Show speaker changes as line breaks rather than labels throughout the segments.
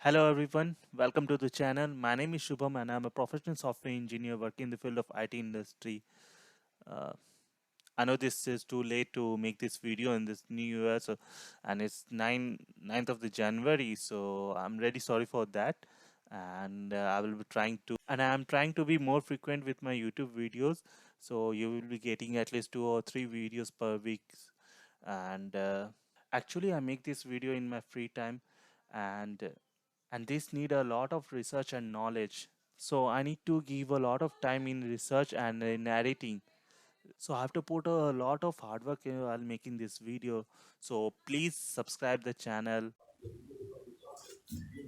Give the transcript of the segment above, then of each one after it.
Hello everyone, welcome to the channel. My name is Shubham and I'm a professional software engineer working in the field of IT industry. Uh, I know this is too late to make this video in this new year, and it's 9th of the January, so I'm really sorry for that. And I will be trying to, and I'm trying to be more frequent with my YouTube videos, so you will be getting at least 2 or 3 videos per week. And actually, I make this video in my free time, and and this need a lot of research and knowledge, so I need to give a lot of time in research and in editing, so I have to put a lot of hard work while making this video. So please subscribe the channel.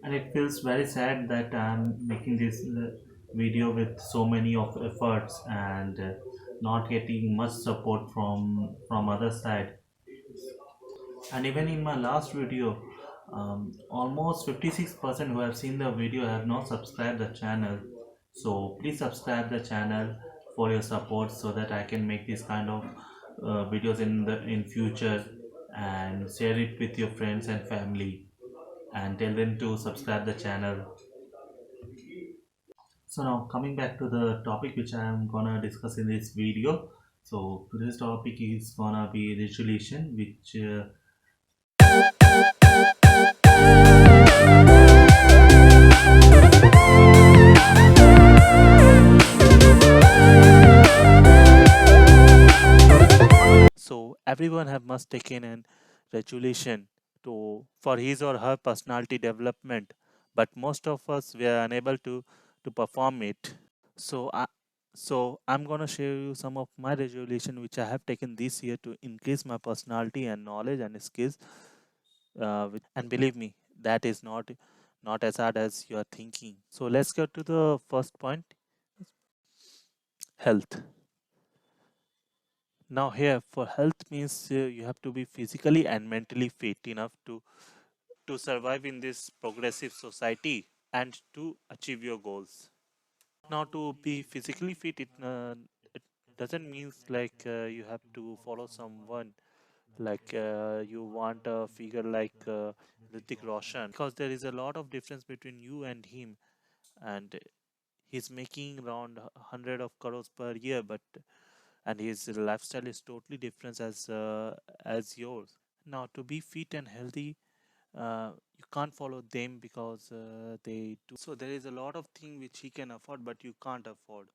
And it feels very sad that I'm making this video with so many of efforts and not getting much support from other side. And even in my last video, almost 56% who have seen the video have not subscribed the channel. So please subscribe the channel for your support so that I can make this kind of videos in future, and share it with your friends and family, and tell them to subscribe the channel. So now coming back to the topic which I am gonna discuss in this video. So today's topic is gonna be resolution, which so everyone have must taken an resolution to for his or her personality development, but most of us were unable to perform it. So I'm gonna share you some of my resolution which I have taken this year to increase my personality and knowledge and skills. And believe me, that is not as hard as you are thinking. So let's go to the first point: health. Now here, for health means you have to be physically and mentally fit enough to survive in this progressive society and to achieve your goals. Now, to be physically fit, it doesn't means like you have to follow someone like you want a figure like Hrithik Roshan, because there is a lot of difference between you and him, and he's making around 100 of crores per year, but and his lifestyle is totally different as yours. Now, to be fit and healthy, you can't follow them because they do. So there is a lot of thing which he can afford, but you can't afford.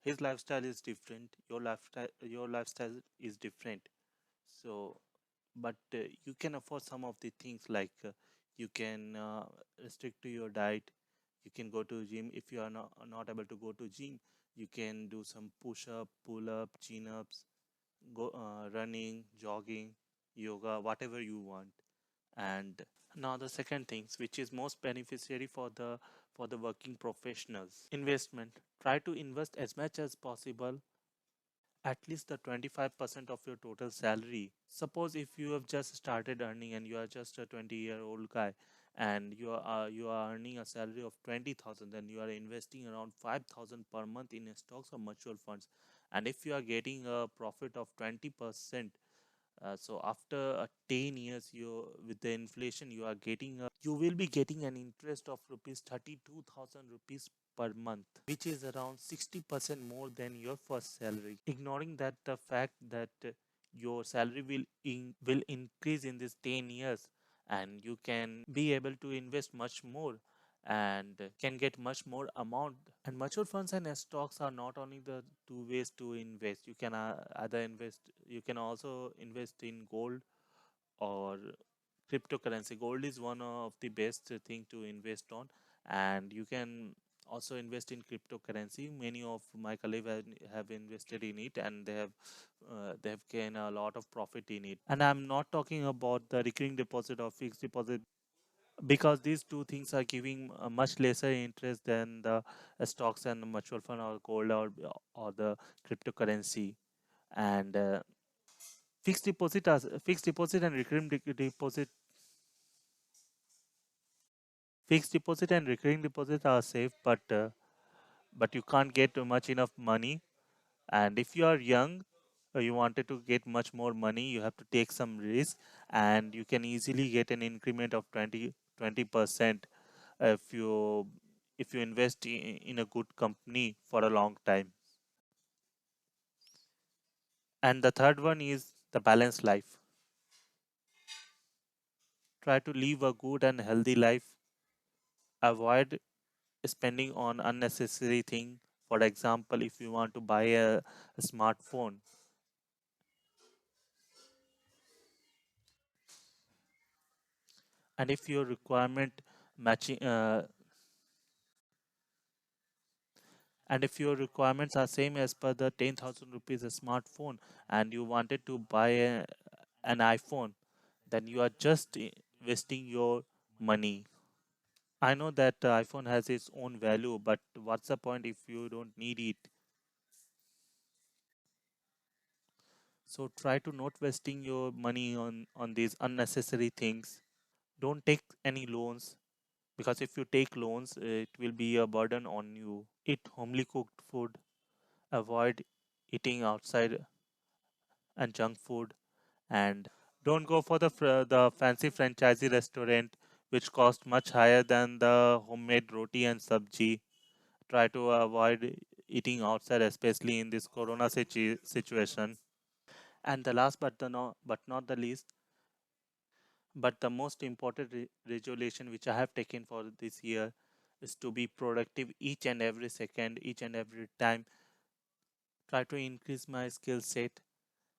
His lifestyle is different. Your lifestyle is different. So, but you can afford some of the things like you can restrict to your diet. You can go to gym if you are not able to go to gym. You can do some push up, pull up, chin ups, go running, jogging, yoga, whatever you want. And now the second things which is most beneficiary for the working professionals: investment. Try to invest as much as possible, at least the 25% of your total salary. Suppose if you have just started earning and you are just a 20-year-old guy, and you are earning a salary of 20,000, then you are investing around 5,000 per month in stocks or mutual funds. And if you are getting a profit of 20%, so after 10 years, you with the inflation, you will be getting an interest of rupees 32,000 rupees per month, which is around 60% more than your first salary. Ignoring that the fact that your salary will increase in this 10 years, and you can be able to invest much more and can get much more amount. And mutual funds and stocks are not only the two ways to invest. You can either invest, you can also invest in gold or cryptocurrency. Gold is one of the best thing to invest on, and you can also invest in cryptocurrency. Many of my colleagues have invested in it, and they have gained a lot of profit in it. And I'm not talking about the recurring deposit or fixed deposit, because these two things are giving a much lesser interest than the stocks and the mutual fund or gold or the cryptocurrency. And fixed deposit and recurring deposit fixed deposit and recurring deposit are safe, but you can't get much enough money. And if you are young, you wanted to get much more money, you have to take some risk, and you can easily get an increment of 20%. if you invest in a good company for a long time. And the third one is the balanced life. Try to live a good and healthy life. Avoid spending on unnecessary thing. For example, if you want to buy a smartphone, and if your requirement matching and if your requirements are same as per the 10,000 rupees a smartphone, and you wanted to buy an iPhone, then you are just wasting your money. I know that iPhone has its own value, but what's the point if you don't need it? So try to not wasting your money on these unnecessary things. Don't take any loans, because if you take loans, it will be a burden on you. Eat homely cooked food. Avoid eating outside and junk food, and don't go for the fancy franchisee restaurant which cost much higher than the homemade roti and sabji. Try to avoid eating outside, especially in this corona situation. And the last but not the least, but the most important resolution which I have taken for this year is to be productive each and every second, each and every time. Try to increase my skill set,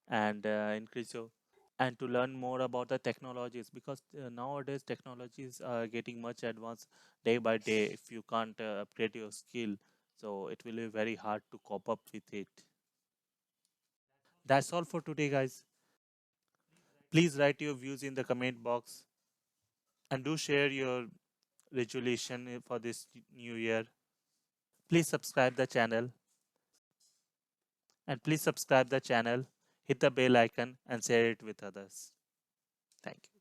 and increase your and to learn more about the technologies, because nowadays technologies are getting much advanced day by day. If you can't upgrade your skill, so it will be very hard to cope up with it. That's all for today, guys. Please write your views in the comment box, and do share your resolution for this new year. Please subscribe the channel, hit the bell icon and share it with others. Thank you.